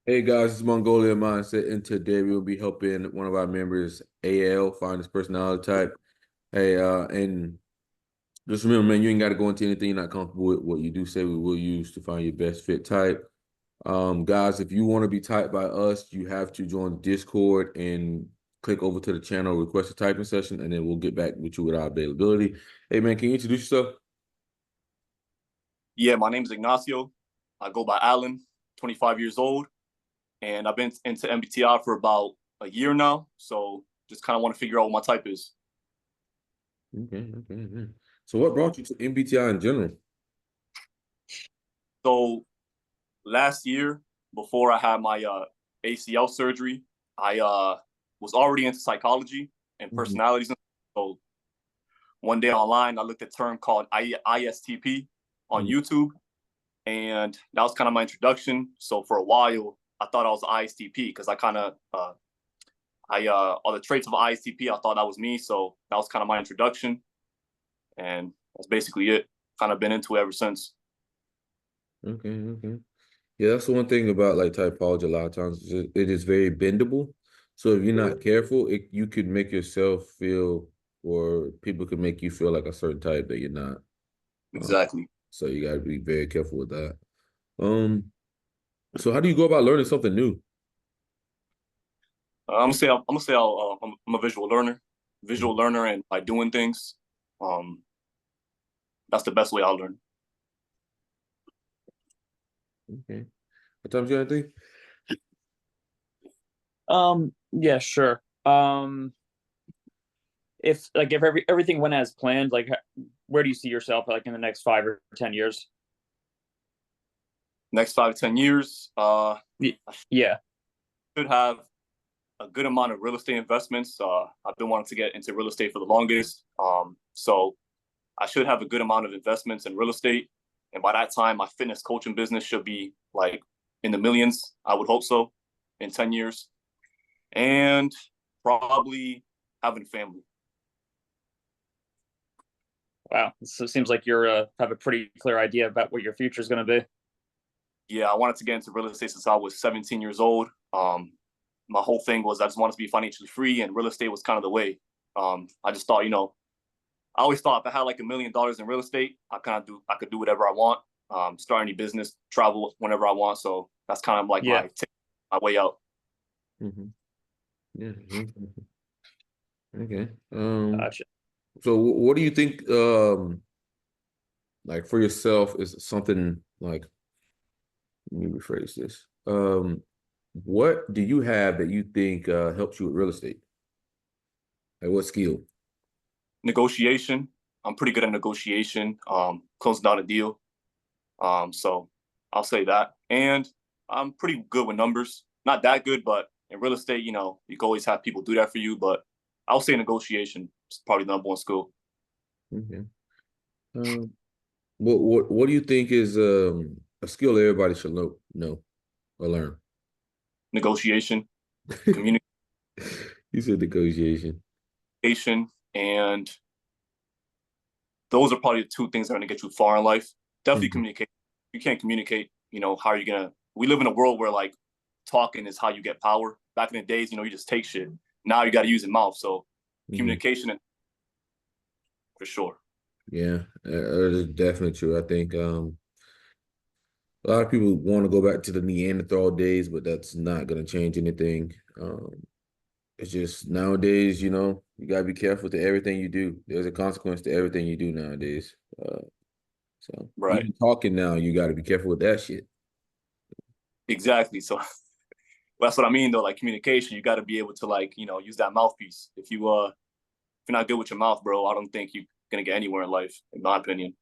Hey guys, it's Mongolian Mindset, and today we will be helping one of our members, AL, find his personality type. Hey, and just remember, man, you ain't got to go into anything you're not comfortable with. What you do say we will use to find your best fit type. Guys, if you want to be typed by us, you have to join Discord and click over to the channel, request a typing session, and then we'll get back with you with our availability. Hey man, can you introduce yourself? Yeah, my name is Ignacio. I go by Alan, 25 years old, and I've been into MBTI for about a year now. So just kind of want to figure out what my type is. Okay. So what brought you to MBTI in general? So last year, before I had my ACL surgery, I was already into psychology and Mhm. personalities. So one day online, I looked at a term called ISTP on Mhm. YouTube, and that was kind of my introduction. So for a while, I thought I was ISTP because I kind of all the traits of ISTP, I thought that was me. So that was kind of my introduction. And that's basically it. Kind of been into it ever since. Okay. Yeah, that's the one thing about like typology. A lot of times it is very bendable. So if you're not careful, you could make yourself feel, or people could make you feel like a certain type that you're not. Um, Exactly. so you got to be very careful with that. Um, so how do you go about learning something new? I'm a visual learner, and by doing things, um, that's the best way I'll learn. Okay. What times you got anything? Yeah, sure. If everything went as planned, where do you see yourself like in the next 5 or 10 years? Next 5 to 10 years, Yeah. should have a good amount of real estate investments. I've been wanting to get into real estate for the longest. So I should have a good amount of investments in real estate. And by that time, my fitness coaching business should be like in the millions. I would hope so in 10 years. And probably having a family. Wow. So it seems like you're have a pretty clear idea about what your future is going to be. Yeah, I wanted to get into real estate since I was 17 years old. My whole thing was I just wanted to be financially free, and real estate was kind of the way. I just thought, I always thought if I had like $1 million in real estate, I could do whatever I want, start any business, travel whenever I want. So that's kind of like Yeah. my way out. Mm-hmm. Yeah. Okay. Gotcha. So what do you think, like for yourself is something like, let me rephrase this. What do you have that you think helps you with real estate? Like what skill? Negotiation. I'm pretty good at negotiation, closing down a deal. So I'll say that. And I'm pretty good with numbers. Not that good, but in real estate, you can always have people do that for you. But I'll say negotiation is probably the number one skill. Okay. Um, what do you think is a skill everybody should know or learn? Negotiation, You said negotiation. communication, and those are probably the two things that are going to get you far in life. Definitely Mhm. communicate. You can't communicate, how are you going to? We live in a world where like talking is how you get power. Back in the days, you just take shit. Now you got to use your mouth. So Mhm. communication for sure. Yeah, that is definitely true. I think a lot of people want to go back to the Neanderthal days, but that's not going to change anything. It's just nowadays, you gotta be careful to everything you do. There's a consequence to everything you do nowadays. So Right. even talking now, you got to be careful with that shit. Exactly. So that's what I mean though. Like communication, you got to be able to like use that mouthpiece. If you're not good with your mouth, bro, I don't think you're gonna get anywhere in life, in my opinion.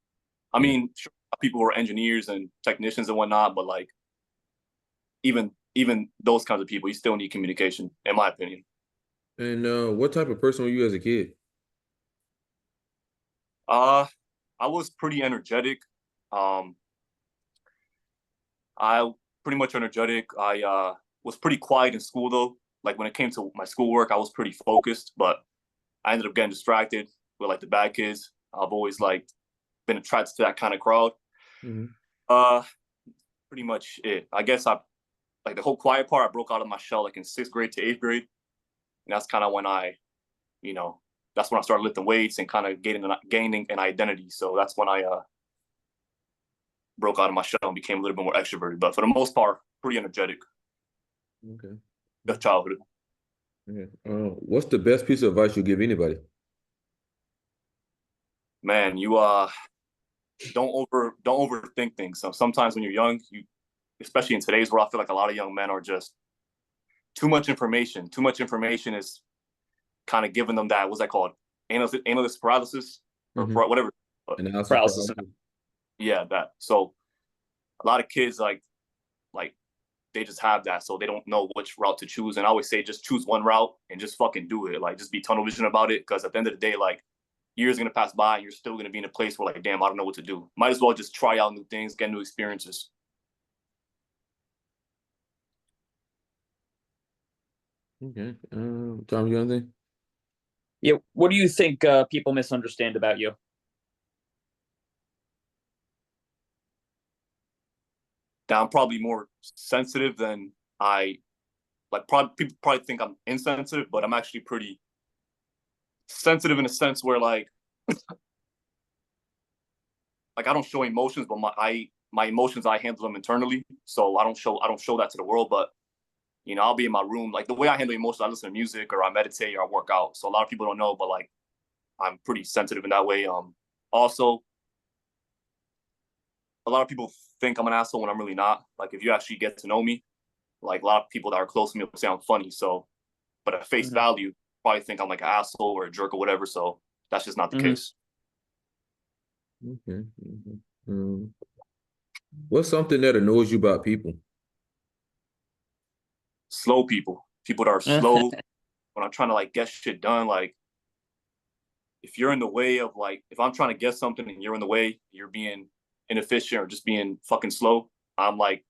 I Yeah. mean, sure, people who are engineers and technicians and whatnot, but like even those kinds of people, you still need communication, in my opinion. And what type of person were you as a kid? Uh, I was pretty energetic. Um, I pretty much energetic. I was pretty quiet in school though. Like when it came to my schoolwork, I was pretty focused, but I ended up getting distracted with like the bad kids. I've always like been attracted to that kind of crowd. Mhm. Uh, Pretty much it. I guess I like the whole quiet part, I broke out of my shell like in 6th grade to 8th grade. And that's kind of when that's when I started lifting weights and kind of gaining an identity. So that's when I broke out of my shell and became a little bit more extroverted. But for the most part, pretty energetic. Okay. Good childhood. Yeah. What's the best piece of advice you give anybody? Man, you don't overthink things. So sometimes when you're young, especially in today's world, I feel like a lot of young men are just too much information. Too much information is kind of giving them that, what's that called? Analysis paralysis or whatever. Paralysis. Yeah, that. So a lot of kids like they just have that, so they don't know which route to choose. And I always say just choose one route and just fucking do it. Like just be tunnel vision about it, because at the end of the day, like years are gonna pass by and you're still gonna be in a place where like, damn, I don't know what to do. Might as well just try out new things, get new experiences. Okay. Tom, you got anything? Yeah. What do you think people misunderstand about you? That I'm probably more sensitive than I like. People probably think I'm insensitive, but I'm actually pretty sensitive in a sense where like I don't show emotions, but my emotions, I handle them internally. So I don't show that to the world. But I'll be in my room. Like the way I handle emotions, I listen to music or I meditate or I work out. So a lot of people don't know, but like I'm pretty sensitive in that way. Also, a lot of people think I'm an asshole when I'm really not. Like if you actually get to know me, like a lot of people that are close to me will say I'm funny. So, but at face value, probably think I'm like an asshole or a jerk or whatever. So that's just not the case. Okay. What's something that annoys you about people? Slow people that are slow when I'm trying to like get shit done. Like if you're in the way of like, if I'm trying to get something and you're in the way, you're being inefficient or just being fucking slow, I'm like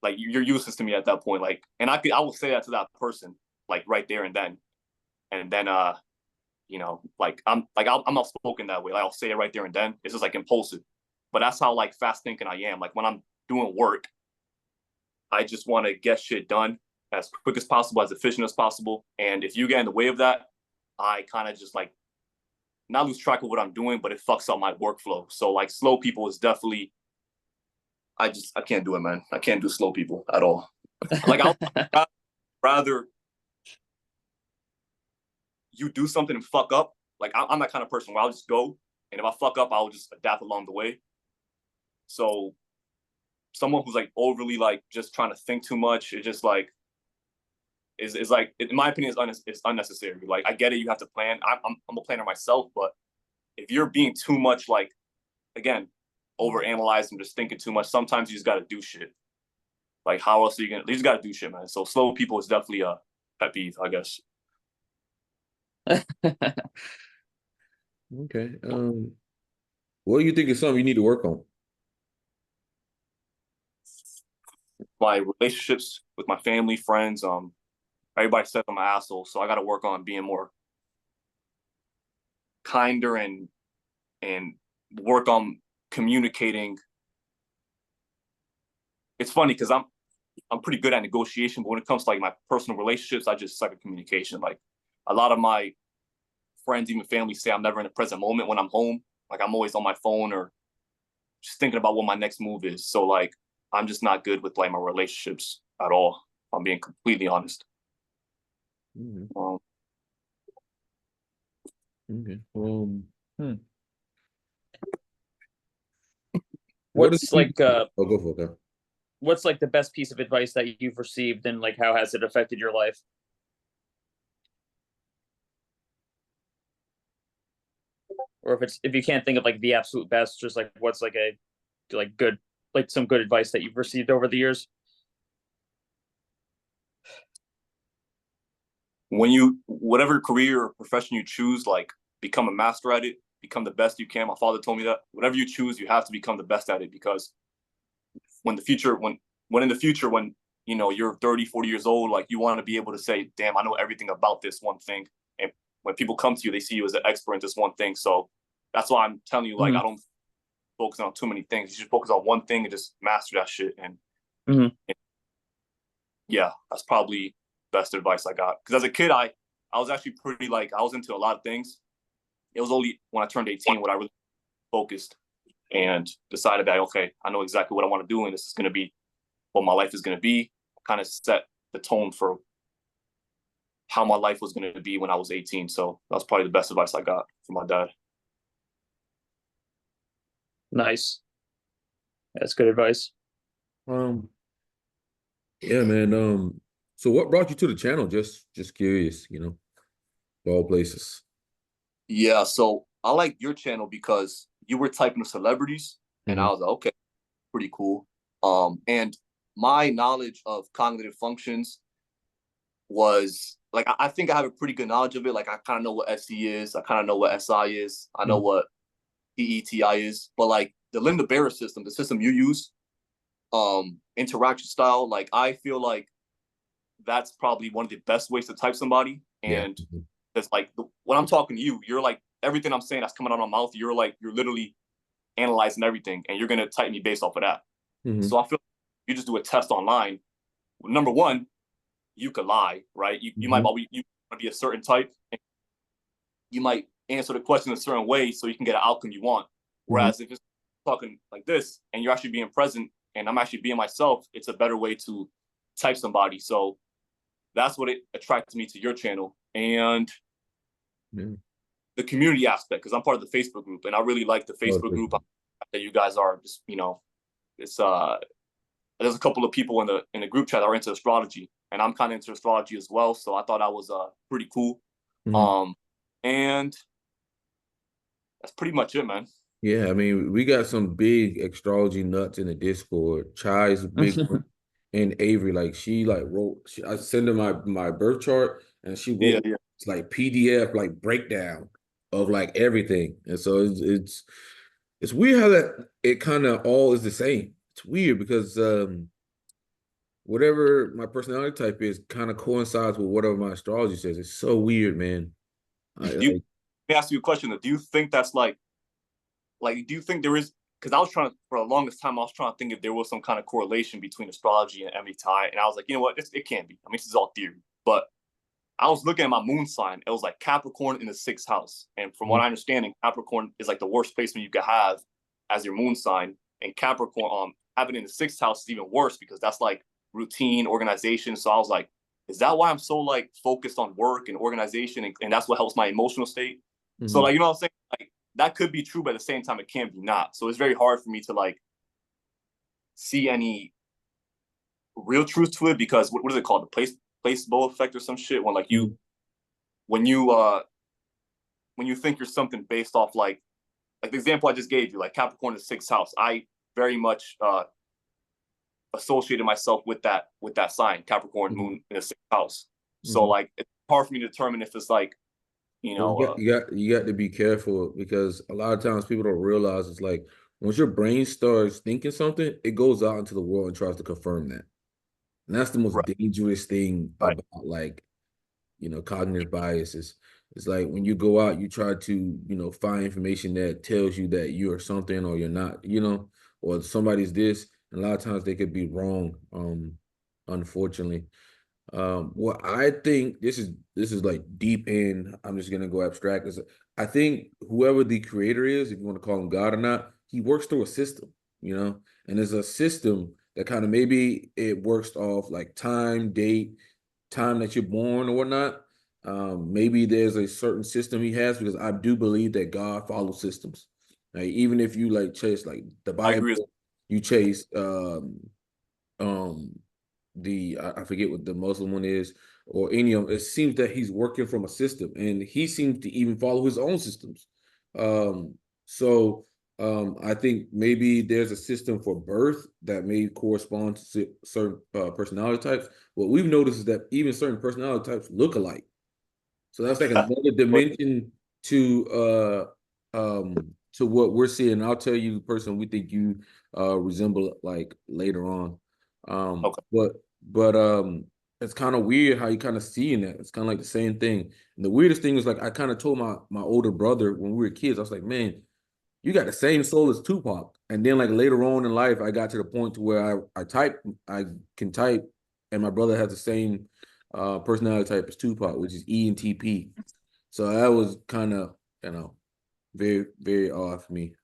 you're useless to me at that point. Like, and I will say that to that person, like right there and then. And then, like I'm outspoken that way. Like I'll say it right there and then. It's just like impulsive, but that's how like fast thinking I am. Like when I'm doing work, I just want to get shit done as quick as possible, as efficient as possible. And if you get in the way of that, I kind of just like not lose track of what I'm doing, but it fucks up my workflow. So like slow people is definitely, I can't do it, man. I can't do slow people at all. Like I'll rather you do something and fuck up. Like I'm that kind of person where I'll just go, and if I fuck up, I'll just adapt along the way. So someone who's like overly like just trying to think too much, it just like is like, in my opinion, is unnecessary. Like I get it, you have to plan. I'm a planner myself, but if you're being too much, like again, over analyzing, just thinking too much, sometimes you just got to do shit. Like how else are you gonna? You just got to do shit, man. So slow people is definitely a pet peeve, I guess. Okay. What do you think is something you need to work on? My relationships with my family, friends. Everybody says I'm an asshole, so I got to work on being more kinder and work on communicating. It's funny because I'm pretty good at negotiation, but when it comes to like my personal relationships, I just suck at communication. Like a lot of my friends, even family, say I'm never in the present moment when I'm home. Like I'm always on my phone or just thinking about what my next move is. So like I'm just not good with like my relationships at all. If I'm being completely honest. Okay. What's like go for it. what's like the best piece of advice that you've received, and like how has it affected your life? Or if you can't think of like the absolute best, just like what's like a like good, like some good advice that you've received over the years? When you, whatever career or profession you choose, like become a master at it, become the best you can. My father told me that whatever you choose, you have to become the best at it, because when in the future, when you're 30, 40 years old, like you want to be able to say, damn, I know everything about this one thing. And when people come to you, they see you as an expert in this one thing. So that's why I'm telling you, like, I don't focus on too many things. You should focus on one thing and just master that shit. And yeah, that's probably best advice I got. Because as a kid, I was actually pretty like I was into a lot of things. It was only when I turned 18 when I really focused and decided that okay, I know exactly what I want to do, and this is going to be what my life is going to be. Kind of set the tone for how my life was going to be when I was 18. So that's probably the best advice I got from my dad. Nice. That's good advice. Yeah, man. So what brought you to the channel? Just curious, you know, of all places. Yeah, so I like your channel because you were typing of celebrities, and I was like, okay, pretty cool. And my knowledge of cognitive functions was like I think I have a pretty good knowledge of it. Like I kind of know what SE is, I kind of know what SI is, I know what PETI is, but like the Linda Barrett system, the system you use, interaction style, like I feel like that's probably one of the best ways to type somebody. Yeah. And it's like when I'm talking to you, you're like everything I'm saying that's coming out of my mouth, you're literally analyzing everything, and you're gonna type me based off of that. So I feel like you just do a test online. Number one, you could lie, right? You might be a certain type, and you might answer the question a certain way so you can get an outcome you want. Whereas if it's talking like this and you're actually being present and I'm actually being myself, it's a better way to type somebody. So that's what it attracted me to your channel. And the community aspect, because I'm part of the Facebook group, and I really like the Facebook group that you guys are. Just it's there's a couple of people in the group chat that are into astrology, and I'm kind of into astrology as well. So I thought that was pretty cool. And that's pretty much it, man. Yeah, I mean, we got some big astrology nuts in the Discord. Chai's big one, and Avery, like she like wrote. I send her my birth chart, and she wrote it's like PDF like breakdown of like everything. And so it's weird how that it kind of all is the same. It's weird because whatever my personality type is kind of coincides with whatever my astrology says. It's so weird, man. Let me ask you a question though. Do you think that's like do you think there is, because I was trying to, for the longest time, I was trying to think if there was some kind of correlation between astrology and mbti, and I was like, you know what, it can't be. I mean, this is all theory. But I was looking at my moon sign. It was like Capricorn in the 6th house. And from what I understand, Capricorn is like the worst placement you could have as your moon sign. And Capricorn, having it in the 6th house is even worse because that's like routine, organization. So I was like, is that why I'm so like focused on work and organization? And that's what helps my emotional state. So like, you know what I'm saying? Like that could be true, but at the same time, it can't be not. So it's very hard for me to like see any real truth to it because what is it called? The placebo effect or some shit when like when you think you're something based off like the example I just gave you, like Capricorn is 6th house. I very much associated myself with that sign, Capricorn moon in the 6th house. So like it's hard for me to determine if it's like, you know, you got to be careful because a lot of times people don't realize it's like once your brain starts thinking something, it goes out into the world and tries to confirm that. And that's the most dangerous thing about like, you know, cognitive biases. It's like when you go out, you try to, you know, find information that tells you that you're something or you're not, you know, or somebody's this. And a lot of times they could be wrong, unfortunately. Well, I think this is like deep in. I'm just gonna go abstract. I think whoever the creator is, if you want to call him God or not, he works through a system, you know, and there's a system that kind of maybe it works off like time, date, time that you're born or whatnot. Maybe there's a certain system he has because I do believe that God follows systems. Like even if you like chase like the Bible, you chase um I forget what the Muslim one is or any of them. It seems that he's working from a system and he seems to even follow his own systems. So I think maybe there's a system for birth that may correspond to certain personality types. What we've noticed is that even certain personality types look alike. So that's like another dimension to what we're seeing. I'll tell you the person we think you resemble like later on. But it's kind of weird how you kind of seeing that. It's kind of like the same thing. And the weirdest thing is like I kind of told my older brother when we were kids, I was like, man, you got the same soul as Tupac. And then like later on in life, I got to the point to where I can type and my brother has the same personality type as Tupac, which is ENTP. So that was kind of, very, very odd for me.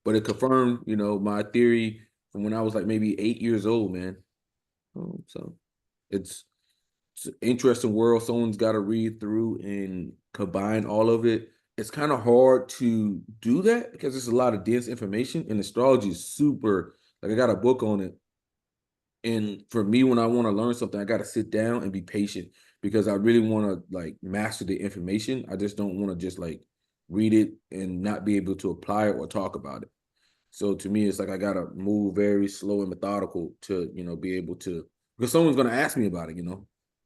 But it confirmed, my theory from when I was like maybe 8 years old, man. So it's an interesting world. Someone's got to read through and combine all of it. It's kind of hard to do that because there's a lot of dense information, and astrology is super, like I got a book on it. And for me, when I want to learn something, I got to sit down and be patient because I really want to like master the information. I just don't want to just like read it and not be able to apply it or talk about it. So to me, it's like I got to move very slow and methodical to, be able to, because someone's going to ask me about it,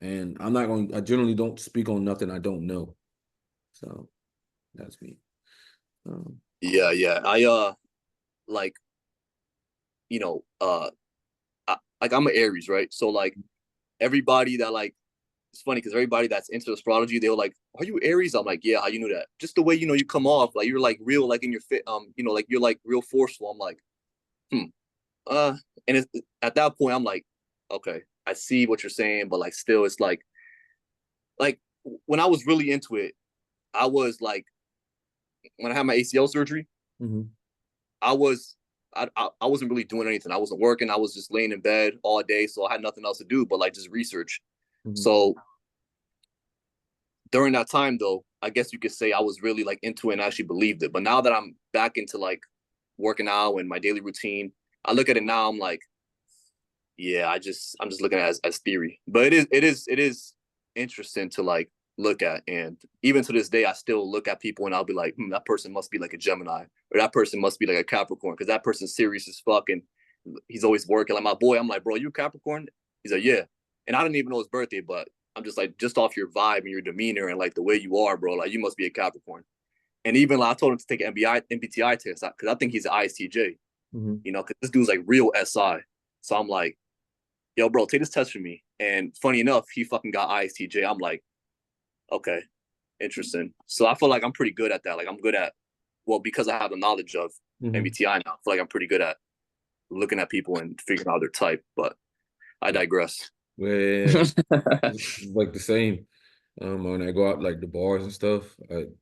and I generally don't speak on nothing I don't know. So that's me. Yeah. I like, I'm an Aries, right? So like everybody that like, it's funny because everybody that's into astrology, they were like, "Are you Aries?" I'm like, "Yeah." How you knew that? Just the way you come off, like you're like real, like in your fit, like you're like real forceful. I'm like, and at that point, I'm like, okay, I see what you're saying, but like still, it's like when I was really into it, I was like, when I had my ACL surgery, I wasn't really doing anything. I wasn't working. I was just laying in bed all day, so I had nothing else to do but like just research. So during that time, though, I guess you could say I was really like into it and actually believed it. But now that I'm back into like working out and my daily routine, I look at it now. I'm like, yeah, I'm just looking at it as theory. But it is interesting to like look at. And even to this day, I still look at people and I'll be like, that person must be like a Gemini, or that person must be like a Capricorn, because that person's serious as fuck and he's always working. Like my boy, I'm like, bro, you Capricorn? He's like, yeah. And I didn't even know his birthday, but I'm just like, just off your vibe and your demeanor and like the way you are, bro, like you must be a Capricorn. And even like I told him to take an MBTI test because I think he's an ISTJ, because this dude's like real SI. So I'm like, yo, bro, take this test for me. And funny enough, he fucking got ISTJ. I'm like, okay, interesting. So I feel like I'm pretty good at that. Like I'm good at, well, because I have the knowledge of MBTI now, I feel like I'm pretty good at looking at people and figuring out their type. But I digress. Yeah, like the same. When I go out like the bars and stuff,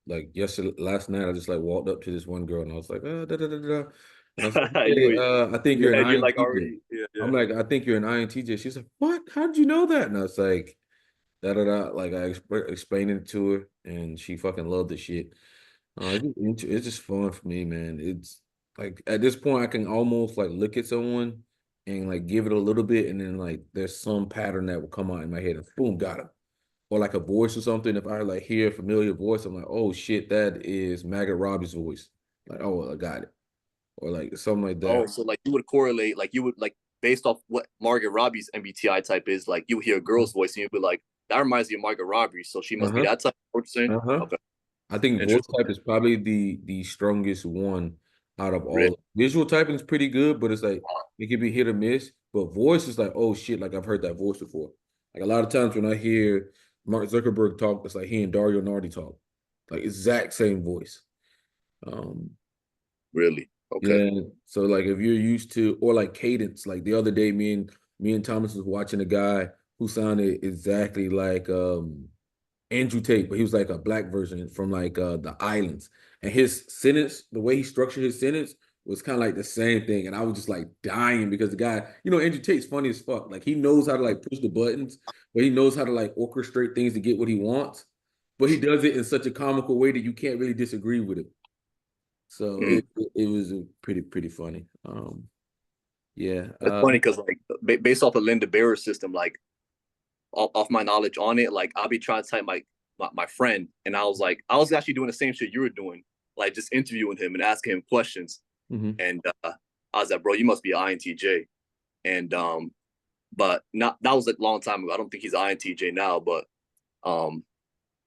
last night, I just like walked up to this one girl and I was like, da, da, da, da. And I was like, hey, I think you're an you're INTJ. like already, yeah. I'm like, I think you're an INTJ. She's like, what? How did you know that? And I was like, da da da. Like I explained it to her, and she fucking loved the shit. It's just fun for me, man. It's like at this point, I can almost like look at someone and like give it a little bit, and then like there's some pattern that will come out in my head, and boom, got it. Or like a voice or something. If I like hear a familiar voice, I'm like, oh shit, that is Margaret Robbie's voice. Like, oh, I got it. Or like something like that. Oh, so like you would correlate, like you would like based off what Margaret Robbie's MBTI type is, like you would hear a girl's voice and you'd be like, that reminds me of Margaret Robbie, so she must be that type. What you're saying? Okay. I think voice type is probably the strongest one out of all. Really? Visual typing is pretty good, but it's like it can be hit or miss. But voice is like, oh shit, like I've heard that voice before. Like a lot of times when I hear Mark Zuckerberg talk, it's like he and Dario Nardi talk, like exact same voice. Really? Okay. Yeah. So like if you're used to, or like cadence, like the other day, me and Thomas was watching a guy who sounded exactly like Andrew Tate, but he was like a black version from like the islands. And his sentence, the way he structured his sentence was kind of like the same thing. And I was just like dying because the guy, Andrew Tate's funny as fuck. Like he knows how to like push the buttons, but he knows how to like orchestrate things to get what he wants. But he does it in such a comical way that you can't really disagree with it. So it was pretty funny. Yeah. It's funny because like based off of Linda Bear's system, like off my knowledge on it, like I'll be trying to type my friend, and I was actually doing the same shit you were doing, like just interviewing him and asking him questions. And I was like, bro, you must be an INTJ. And but not that was a long time ago. I don't think he's an INTJ now, but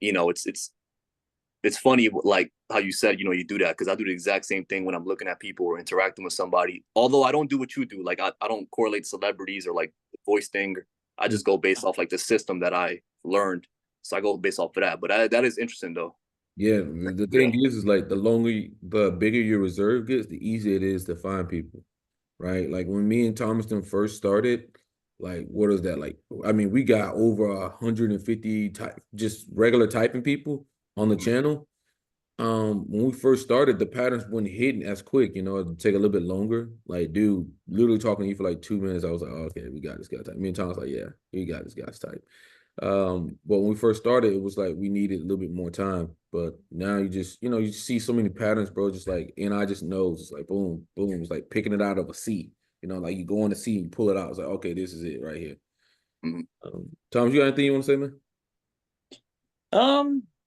it's funny like how you said, you do that, because I do the exact same thing when I'm looking at people or interacting with somebody. Although I don't do what you do, like I don't correlate celebrities or like the voice thing. I just go based off like the system that I learned. So I go based off of that. But that is interesting though. Yeah, the thing is like the bigger your reserve gets, the easier it is to find people, right? Like when me and Thomaston first started, Like, what is that like? I mean, we got over 150 type, just regular typing people on the channel. When we first started, the patterns weren't hidden as quick. You know, it'd take a little bit longer. Like, dude, literally talking to you for like 2 minutes, I was like, oh, okay, we got this guy type. Me and Tom was like, yeah, we got this guy's type. But when we first started, it was like we needed a little bit more time. But now you just, you know, you see so many patterns, bro. Just like, and I just knows. It's like boom, boom. It's like picking it out of a sea. You know, like you go on the sea and pull it out. It's like, okay, this is it right here. Tom, you got anything you want to say, man?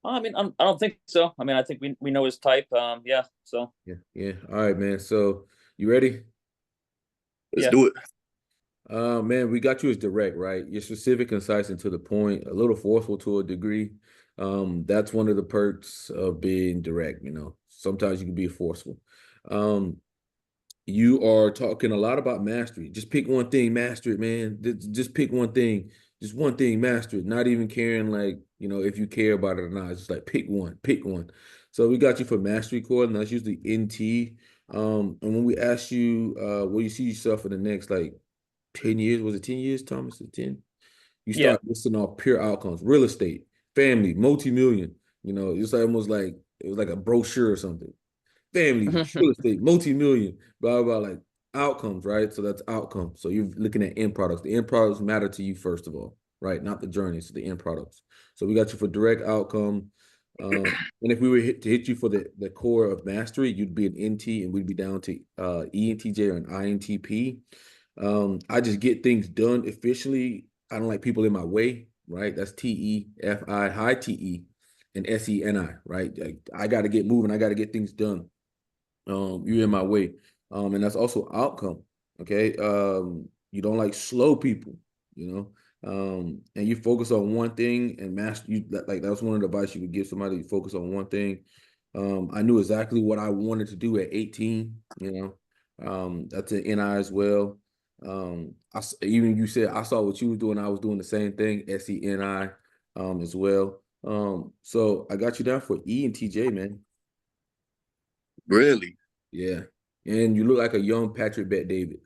I mean, I don't think so. I mean, I think we know his type. Yeah. So Yeah. All right, man. So you ready? Let's do it. Man, we got you as direct, right? You're specific, concise, and to the point, a little forceful to a degree. That's one of the perks of being direct, you know. Sometimes you can be forceful. You are talking a lot about mastery. Just pick one thing, master it, man. Just pick one thing. Just one thing, master it. Not even caring, like, you know, if you care about it or not. It's just like pick one, pick one. So we got you for mastery core, and that's usually NT. And when we ask you where you see yourself in the next like 10 years, was it 10 years, Thomas? Is it 10? You Yeah. start listing off pure outcomes, real estate, family, multi-million. You know, it's almost like it was like a brochure or something. Family, real estate, multi-million, blah, blah, like outcomes, right? So that's outcomes. So you're looking at end products. The end products matter to you, first of all, right? Not the journey, it's the end products. So we got you for direct outcome. And if we were to hit you for the core of mastery, you'd be an NT and we'd be down to ENTJ or an INTP. I just get things done efficiently. I don't like people in my way, right? That's TEFI, high TE, and SENI, right? I got to get moving. I got to get things done. You're in my way. And that's also outcome. Okay. You don't like slow people, you know. And you focus on one thing and master you like that's one of the advice you would give somebody. You focus on one thing. I knew exactly what I wanted to do at 18, you know. That's an NI as well. Even you said I saw what you were doing, I was doing the same thing, SENI as well. So I got you down for E and TJ, man. Really? Yeah. And you look like a young Patrick Bet David.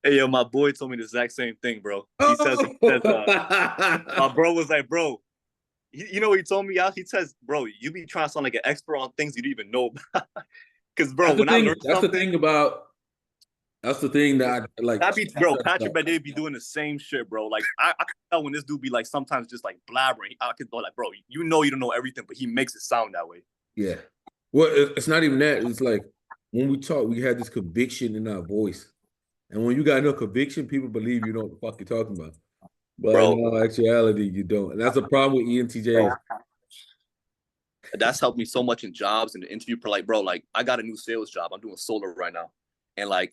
Hey, yo, my boy told me the exact same thing, bro. He says, my bro was like, bro, you know what he told me? He says, bro, you be trying to sound like an expert on things you don't even know about. Because, bro, when I learn something, that's the thing that I like. That be, bro, Patrick Bet David be doing the same shit, bro. Like, I can tell when this dude be like sometimes just like blabbering. I can go like, bro, you know you don't know everything, but he makes it sound that way. Yeah. Well, it's not even that. It's like when we talk, we had this conviction in our voice. And when you got no conviction, people believe you know what the fuck you're talking about. But Bro, in all actuality, you don't. And that's a problem with ENTJs. That's helped me so much in jobs and the interview. Like, bro, like I got a new sales job. I'm doing solar right now. And like,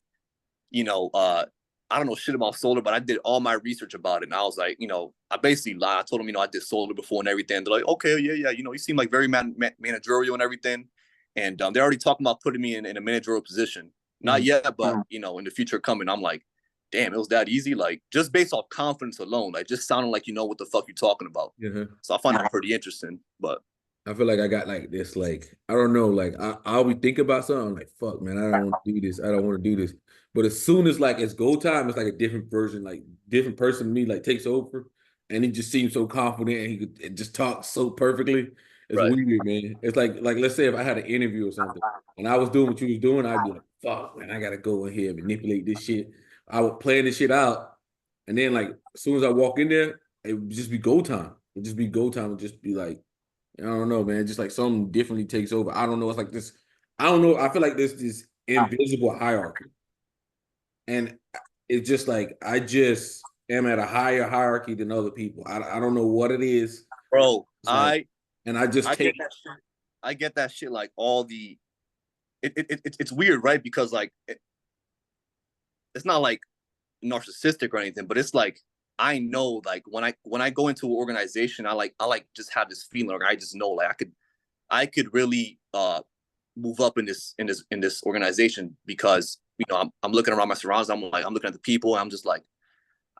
you know, I don't know shit about solar, but I did all my research about it. And I was like, you know, I basically lied. I told them, you know, I did solar before and everything. They're like, okay, yeah. You know, you seem like very managerial and everything. And they're already talking about putting me in a managerial position. Not yet, but, you know, in the future coming, I'm like, damn, it was that easy. Like, just based off confidence alone, like, just sounding like you know what the fuck you're talking about. So I find that pretty interesting. But I feel like I got like this, like, I don't know, like, I'll be thinking about something, I'm like, fuck, man, I don't want to do this. I don't want to do this. But as soon as, like, it's go time, it's like a different version, like, different person to me, like, takes over. And he just seems so confident and he could just talk so perfectly. It's weird, man. It's like, let's say if I had an interview or something and I was doing what you was doing, I'd be like, fuck, man, I got to go in here and manipulate this shit. I would plan this shit out. And then, like, as soon as I walk in there, it would just be go time. It'd just be go time. It'd just be like, I don't know, man. Just like something differently takes over. I don't know. It's like this. I don't know. I feel like there's this invisible hierarchy. And it's just like, I just am at a higher hierarchy than other people. I don't know what it is. Bro, like, I get that shit like all the it's weird, right? Because like it's not like narcissistic or anything, but it's like I know like when I go into an organization, I like just have this feeling, like I just know like I could really move up in this organization because you know I'm looking around my surroundings, I'm looking at the people, and I'm just like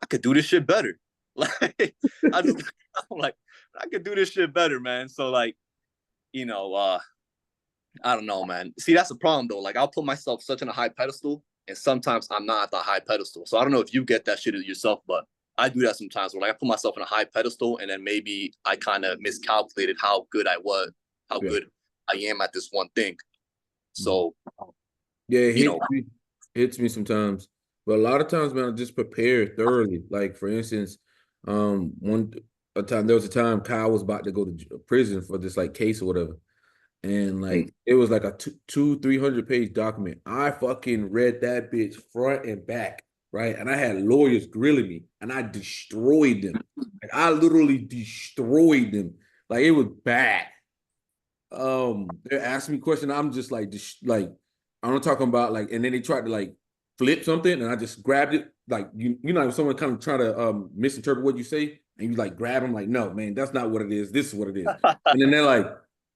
I could do this shit better. Like I'm like I could do this shit better, man. So like, you know, I don't know, man. See, that's the problem though. Like I'll put myself such on a high pedestal, and sometimes I'm not at the high pedestal. So I don't know if you get that shit yourself, but I do that sometimes where like I put myself in a high pedestal and then maybe I kind of miscalculated how good I was, how good I am at this one thing. So yeah, hits me sometimes. But a lot of times, man, I just prepare thoroughly. Like for instance, there was a time Kyle was about to go to prison for this like case or whatever. And like it was like a 300-page document. I fucking read that bitch front and back, right? And I had lawyers grilling me, and I destroyed them. Like I literally destroyed them. Like it was bad. They're asking me questions. I'm just like I'm talking about like, and then they tried to like flip something, and I just grabbed it. Like you know, if someone kind of try to misinterpret what you say, and you like grab them, like, no, man, that's not what it is. This is what it is. And then they're like,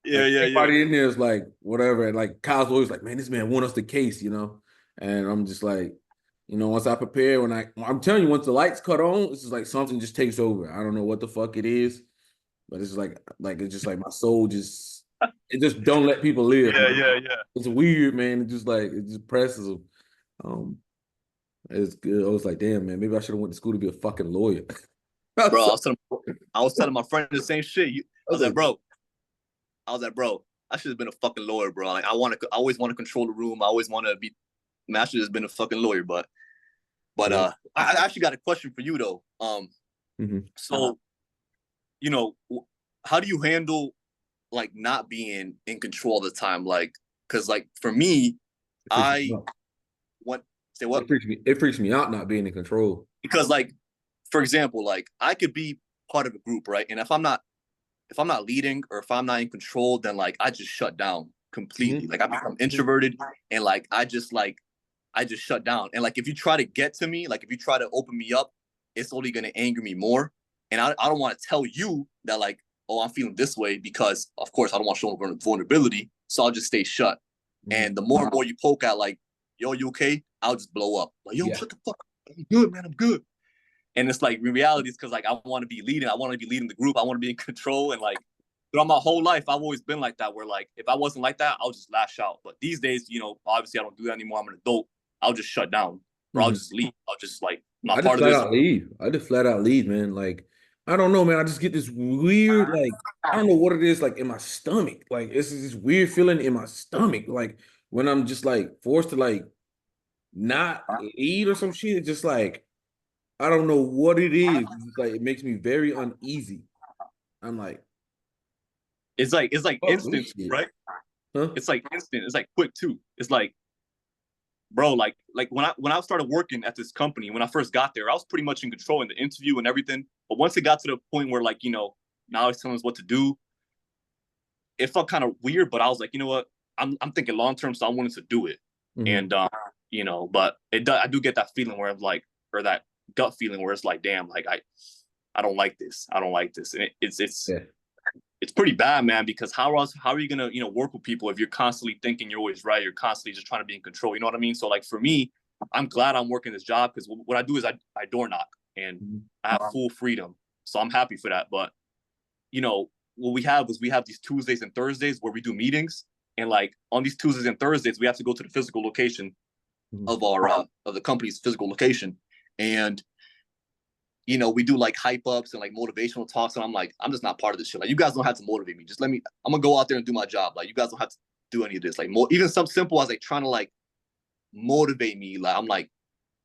everybody in there is like, whatever. And like Kyle's always like, man, this man won us the case, you know? And I'm just like, you know, once I prepare, I'm telling you, once the lights cut on, it's just like something just takes over. I don't know what the fuck it is, but it's like it's just like my soul it just don't let people live. Yeah. It's weird, man. It just presses them. It's good. I was like, damn, man, maybe I should have went to school to be a fucking lawyer. Bro, I was telling my friend the same shit. I was like, bro, I should have been a fucking lawyer, bro. Like I always want to control the room. I always want to be. Man, I should have been a fucking lawyer, but I actually got a question for you though. So, you know, how do you handle like not being in control all the time? Like, cause like for me, It freaks me out not being in control. Because like, for example, like I could be part of a group, right? And if I'm not leading or if I'm not in control, then like I just shut down completely. Like I become introverted and like I just shut down. And like if you try to get to me, like if you try to open me up, it's only gonna anger me more. And I don't want to tell you that like, oh, I'm feeling this way because of course I don't want to show vulnerability. So I'll just stay shut. And the more and more you poke at like, yo, you okay? I'll just blow up. Like, yo, shut the fuck up. I'm good, man. I'm good. And it's like, in reality, it's because like I want to be leading. I want to be leading the group. I want to be in control. And like throughout my whole life, I've always been like that, where like if I wasn't like that, I'll just lash out. But these days, you know, obviously I don't do that anymore. I'm an adult. I'll just shut down. Or I'll just leave. I'll just like not part of this. I just flat out leave, man. Like, I don't know, man. I just get this weird, like, I don't know what it is, like in my stomach. Like, it's this weird feeling in my stomach. Like when I'm just like forced to like not eat or some shit. It's just like, I don't know what it is. It's like it makes me very uneasy. I'm like, it's like instant, right? Huh? It's like instant. It's like quick too. It's like, bro, like when I started working at this company, when I first got there, I was pretty much in control in the interview and everything. But once it got to the point where like, you know, now he's telling us what to do, it felt kind of weird. But I was like, you know what? I'm thinking long term, so I wanted to do it. And you know, but I do get that feeling where I'm like, or that gut feeling where it's like, damn, like I don't like this. I don't like this. And it's pretty bad, man, because how are you gonna, you know, work with people if you're constantly thinking you're always right, you're constantly just trying to be in control, you know what I mean? So like for me, I'm glad I'm working this job because what I do is I door knock and I have full freedom. So I'm happy for that. But you know, what we have these Tuesdays and Thursdays where we do meetings, and like on these Tuesdays and Thursdays, we have to go to the physical location of our of the company's physical location. And you know, we do like hype ups and like motivational talks. And I'm like, I'm just not part of this shit. Like, you guys don't have to motivate me. Just I'm gonna go out there and do my job. Like, you guys don't have to do any of this. Like, even something simple as like trying to like motivate me. Like, I'm like,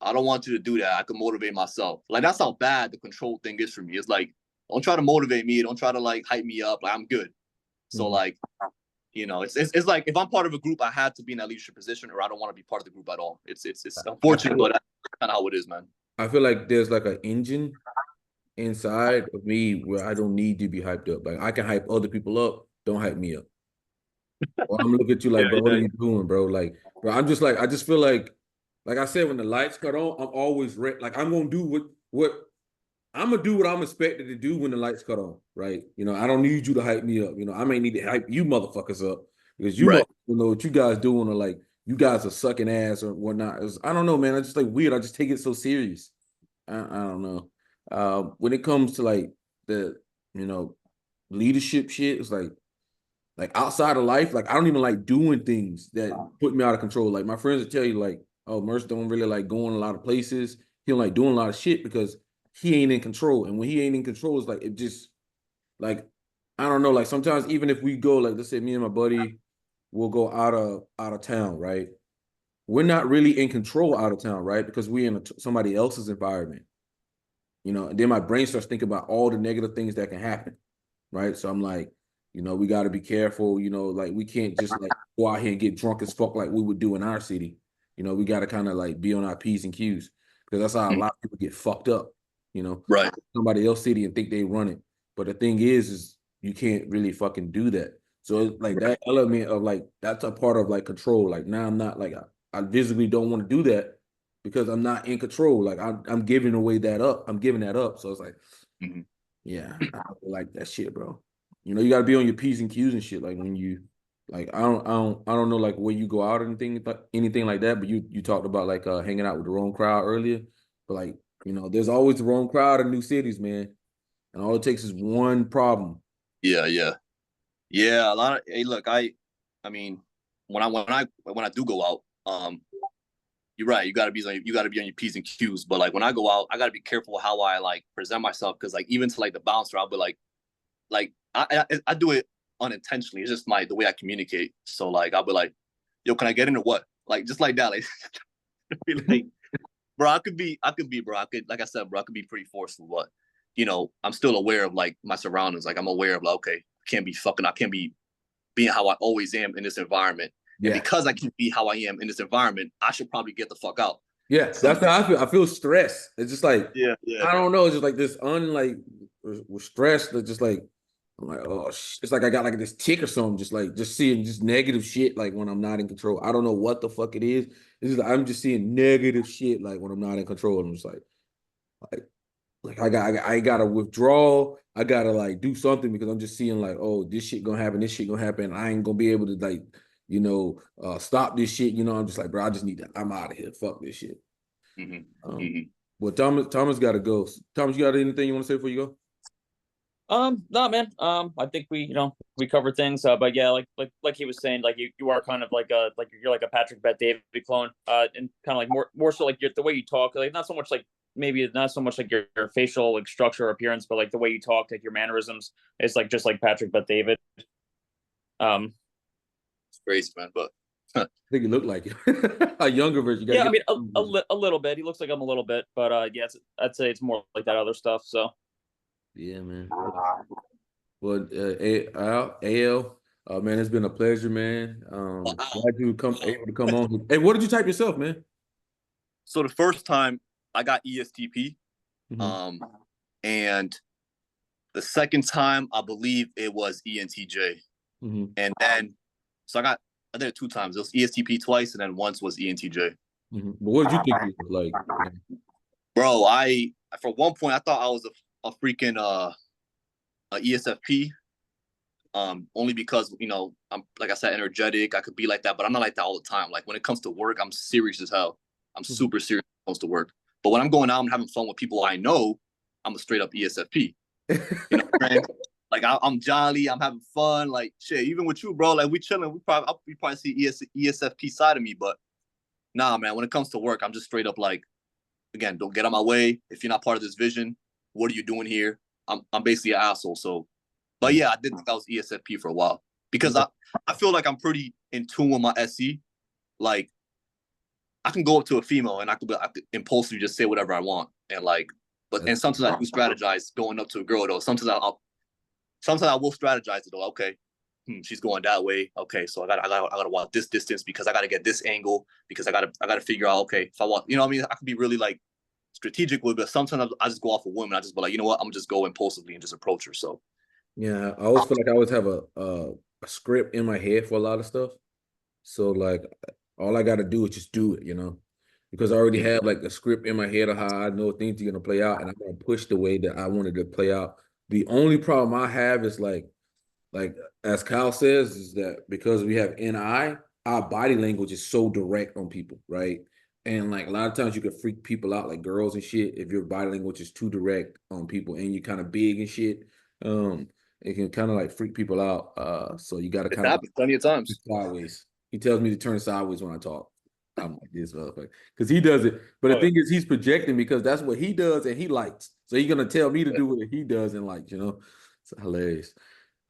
I don't want you to do that. I can motivate myself. Like, that's how bad the control thing is for me. It's like, don't try to motivate me. Don't try to like hype me up. Like, I'm good. So like, you know, it's like if I'm part of a group, I had to be in that leadership position, or I don't want to be part of the group at all. It's unfortunate, but that's kind of how it is, man. I feel like there's like an engine inside of me where I don't need to be hyped up. Like I can hype other people up. Don't hype me up. Or I'm looking at you like, bro, what are you doing, bro? Like, bro, I'm just like, I just feel like I said, when the lights cut on, I'm always ready. Like I'm gonna do what I'm gonna do what I'm expected to do when the lights cut on, right? You know, I don't need you to hype me up. You know, I may need to hype you motherfuckers up because you motherfuckers know what you guys doing, or like you guys are sucking ass or whatnot. I don't know, man. I just like weird. I just take it so serious. I don't know. When it comes to like the, you know, leadership shit, it's like outside of life, like I don't even like doing things that put me out of control. Like my friends will tell you, like, oh, Merce don't really like going a lot of places. He don't like doing a lot of shit because he ain't in control. And when he ain't in control, it's like it just like I don't know. Like sometimes even if we go, like let's say me and my buddy will go out of town, right? We're not really in control out of town, right? Because we're in somebody else's environment, you know. And then my brain starts thinking about all the negative things that can happen, right? So I'm like, you know, we got to be careful, you know, like we can't just like go out here and get drunk as fuck like we would do in our city. You know, we got to kind of like be on our P's and Q's because that's how a lot of people get fucked up, you know, Right. somebody else's city and think they run it. But the thing is you can't really fucking do that. So it's like that element of like, that's a part of like control. Like now I'm not like, I visibly don't want to do that because I'm not in control. Like I'm giving away that up. I'm giving that up. So it's like, yeah, I don't like that shit, bro. You know, you gotta be on your P's and Q's and shit. Like when you, like I don't know like where you go out or anything like that. But you talked about like hanging out with the wrong crowd earlier. But like you know, there's always the wrong crowd in new cities, man. And all it takes is one problem. Yeah. A lot of hey, look, I mean, when I do go out, you're right. You gotta be on your P's and Q's. But like when I go out, I gotta be careful how I like present myself because like even to like the bouncer, I'll be like I do it unintentionally. It's just the way I communicate. So like I'll be like, yo, can I get in or what? Like just like that. Like bro, I could be, bro. Like I said, bro, I could be pretty forceful, but you know, I'm still aware of like my surroundings. Like I'm aware of like, okay, I can't be being how I always am in this environment. Yeah. And because I can be how I am in this environment, I should probably get the fuck out. Yeah, so that's how I feel. I feel stressed. It's just like I don't know. It's just like this we're stressed. That just like I'm like it's like I got like this tick or something. Just seeing just negative shit. Like when I'm not in control, I don't know what the fuck it is. It's just like, I'm just seeing negative shit. Like when I'm not in control, I'm just like I gotta withdraw. I gotta like do something because I'm just seeing like, oh, this shit gonna happen. This shit gonna happen. I ain't gonna be able to like, you know, stop this shit. You know, I'm just like, bro, I just need to. I'm out of here. Fuck this shit. Well, Thomas got to go. Thomas, you got anything you want to say before you go? No, man. I think we covered things. But yeah, like he was saying, like you are kind of like you're like a Patrick Bet David clone. And kind of like more so like the way you talk, like not so much like maybe not so much like your facial like structure or appearance, but like the way you talk, like your mannerisms is like just like Patrick Bet David. It's crazy, man, but I think he looked like it. A younger version. Yeah, I mean a little bit. He looks like him a little bit, but yeah, I'd say it's more like that other stuff. So yeah, man. Well, AL, man, it's been a pleasure, man. Glad you able to come on. Hey, what did you type yourself, man? So the first time I got ESTP, and the second time I believe it was ENTJ, and then so I did it 2 times. It was ESTP twice, and then once was ENTJ. But what did you think it was like? Bro, for one point I thought I was a freaking a ESFP. Only because you know I'm like I said, energetic. I could be like that, but I'm not like that all the time. Like when it comes to work, I'm serious as hell. I'm super serious when it comes to work. But when I'm going out and having fun with people I know, I'm a straight up ESFP. You know what I'm saying? Like I'm jolly, I'm having fun. Like shit, even with you, bro. Like we chilling. We probably see ESFP side of me, but nah, man. When it comes to work, I'm just straight up like, again, don't get on my way. If you're not part of this vision, what are you doing here? I'm basically an asshole. So, but yeah, I did think I was ESFP for a while because I feel like I'm pretty in tune with my SE. Like I can go up to a female and I could impulsively just say whatever I want and like, and sometimes I do strategize going up to a girl though. Sometimes I will strategize it though. Okay, she's going that way. Okay, so I gotta walk this distance because I gotta get this angle because I gotta figure out. Okay, if I want, you know what I mean, I could be really like strategic with it, but sometimes I just go off a woman. I just be like, you know what, I'm just go impulsively and just approach her. So yeah, I always feel like I always have a script in my head for a lot of stuff. So like all I gotta do is just do it, you know, because I already have like a script in my head of how I know things are gonna play out, and I'm gonna push the way that I wanted to play out. The only problem I have is like as Kyle says, is that because we have NI, our body language is so direct on people, right? And like a lot of times you can freak people out, like girls and shit, if your body language is too direct on people and you're kind of big and shit. It can kind of like freak people out. So you got to kind of plenty of times sideways. He tells me to turn sideways when I talk. I'm like this motherfucker because he does it. But the thing is, he's projecting because that's what he does and he likes. So he's gonna tell me to do what he does and like, you know, it's hilarious.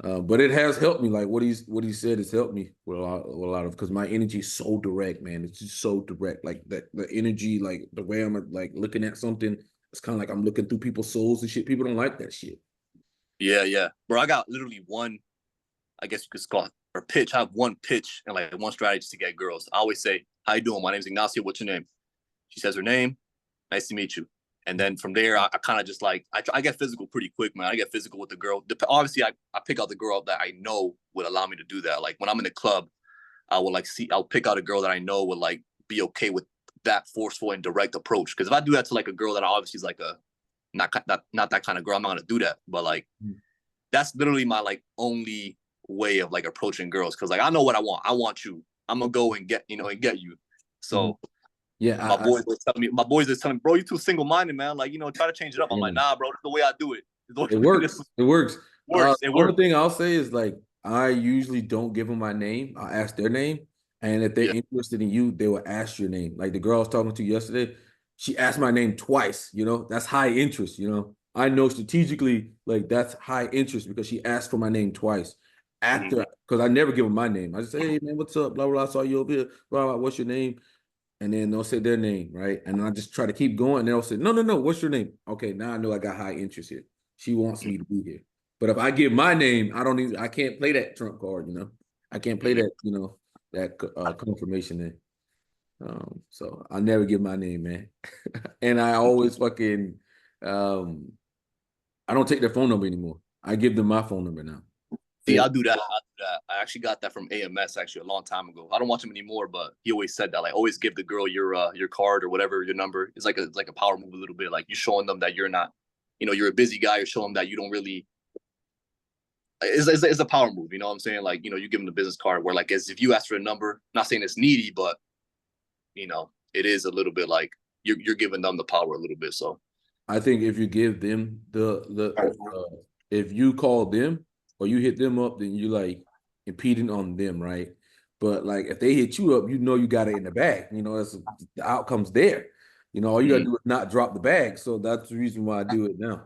But it has helped me. Like what he said has helped me with a lot of because my energy is so direct, man. It's just so direct. Like that the energy, like the way I'm like looking at something, it's kind of like I'm looking through people's souls and shit. People don't like that shit. Yeah. Bro, I got literally one, I guess you could call it, or pitch. I have one pitch and like one strategy to get girls. I always say, "How you doing? My name's Ignacio. What's your name?" She says her name. Nice to meet you. And then from there, I kind of just like, I get physical pretty quick, man. I get physical with the girl. Obviously, I pick out the girl that I know would allow me to do that. Like when I'm in the club, I'll pick out a girl that I know would like be okay with that forceful and direct approach. Because if I do that to like a girl that obviously is like a not that kind of girl, I'm not gonna do that. But like, that's literally my like only way of like approaching girls. Because like I know what I want. I want you. I'm gonna go and get you. So. Yeah, my boys are telling me, bro, you too single-minded, man. Like, try to change it up. I'm like, nah, bro, that's the way I do it. It works. It works. It works. One thing I'll say is like I usually don't give them my name. I ask their name, and if they're interested in you, they will ask your name. Like the girl I was talking to yesterday, she asked my name twice. That's high interest. I know strategically like that's high interest because she asked for my name twice. After, because I never give them my name. I just say, hey man, what's up? Blah blah. I saw you over here. Blah blah. What's your name? And then they'll say their name, right? And I just try to keep going. And they'll say, no, what's your name? Okay, now I know I got high interest here. She wants me to be here. But if I give my name, I can't play that trump card, I can't play that, that confirmation there. So I never give my name, man. And I always fucking, I don't take their phone number anymore. I give them my phone number now. See, I'll do that. I actually got that from AMS actually a long time ago. I don't watch him anymore, but he always said that. Like, always give the girl your card or whatever, your number. It's like a power move a little bit. Like you're showing them that you're not, you're a busy guy. You're showing them that you don't really. It's a power move. You know what I'm saying? Like, you give them the business card where like as if you ask for a number, not saying it's needy, but it is a little bit like you're giving them the power a little bit. So I think if you give them if you call them or you hit them up, then you like impeding on them, right? But like if they hit you up, you got it in the bag. That's the outcome's there. All you gotta do is not drop the bag. So that's the reason why I do it now.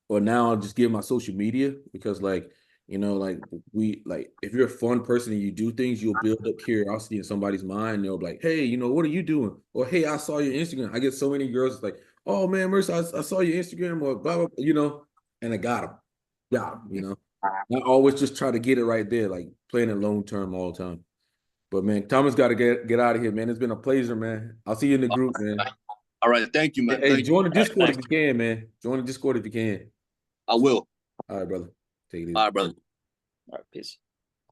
Now I'll just give my social media because like if you're a fun person and you do things, you'll build up curiosity in somebody's mind. They'll be like, hey, what are you doing? Or hey, I saw your Instagram. I get so many girls like, oh man, Mercer, I saw your Instagram or blah, blah, and I got them. I always just try to get it right there, like playing it long term all the time. But man, Thomas got to get out of here, man. It's been a pleasure, man. I'll see you in the group, man. All right, thank you, man. Hey, join the Discord if you can, man. Join the Discord if you can. I will. All right, brother. Take it easy. All right, brother. All right, peace.